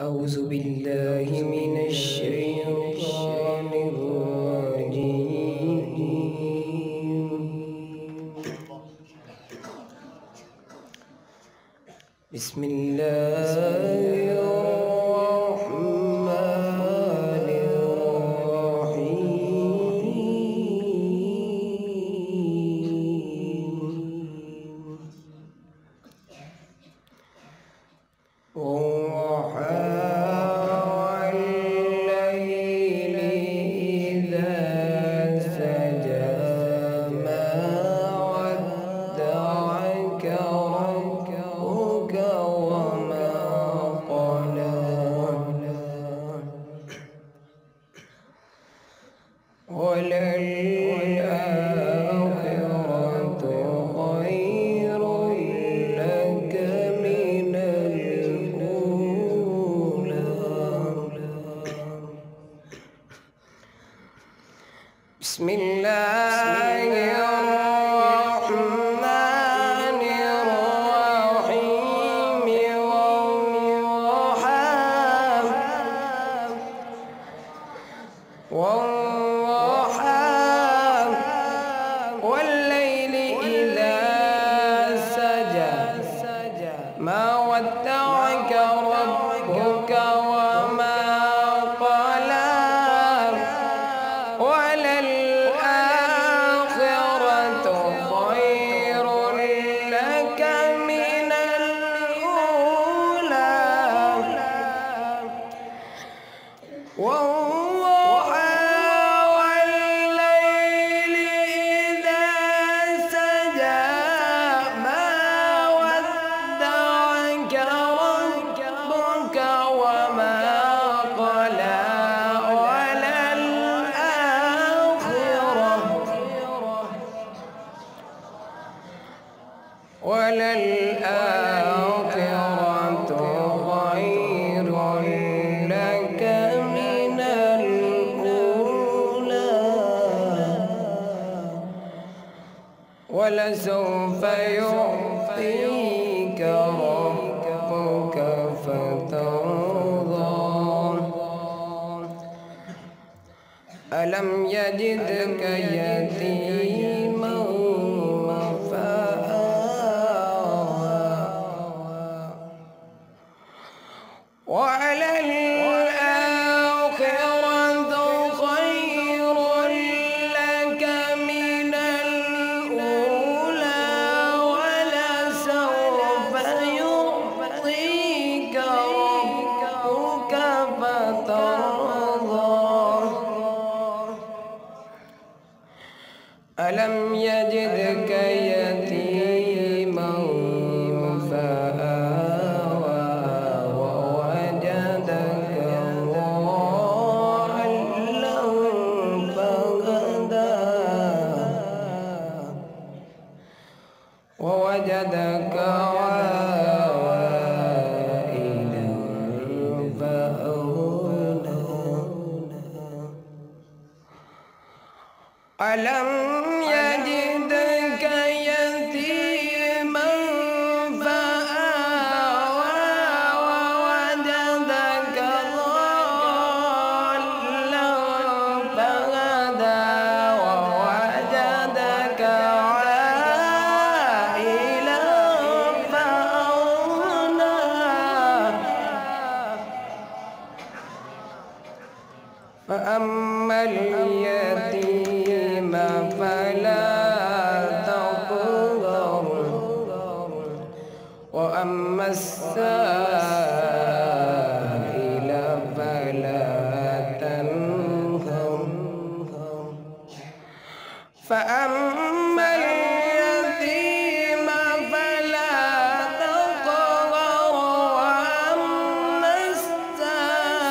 أعوذ بالله من الشيطان الرجيم. بسم الله الرحمن الرحيم. وللآخرة خير لك من الأولى. بسم الله الرحمن الرحيم. والليل إذا سجى ما ودعك ربك وما قلى وللآخرة خير لك من الأولى. وللآخرة خير لك من الأولى. ولسوف يعطيك ربك فترضى. ألم يجدك يتيما وللآخرة خير لك من الأولى. ولسوف يعطيك ربك فترضى. ألم يجدك يتيما فآوى ووجدك ضالا فهدى ووجدك عائلا فأغنى. ألم يجدك يتيما فآوى ووجدك ضالا فهدى ووجدك عائلا فأغنى. فأما اليتيم فلا تقهر وأما السائل فلا تنهر. فأما اليتيم فلا تقهر وأما السائل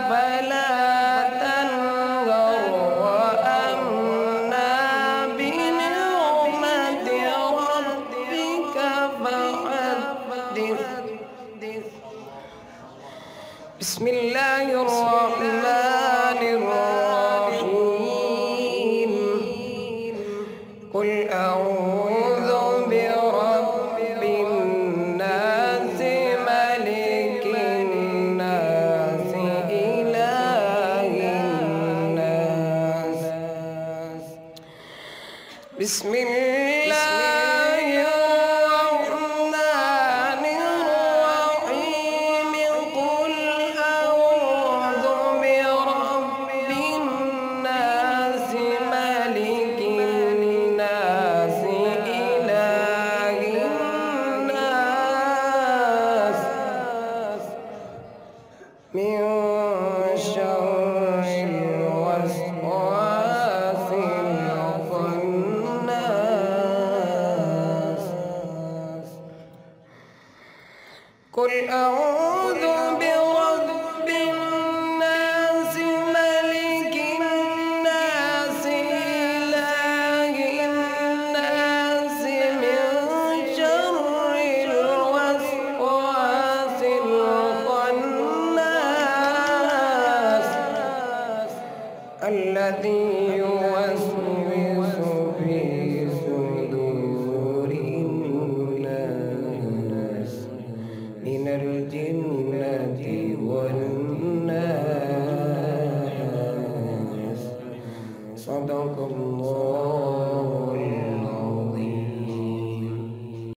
فلا تنهر. وأما بنعمة ربك فحدث. بسم الله الرحمن الرحيم. قل أعوذ برب الناس ملك بسم الله الرحمن الرحيم قل أعوذ برب الناس ملك الناس إله الناس من شر الوسواس الخناس قل أعوذ برب الناس ملك الناس إله الناس من شر الوسواس الخناس الذي يوسوس في صدور الناس من الجنة والناس صدق الله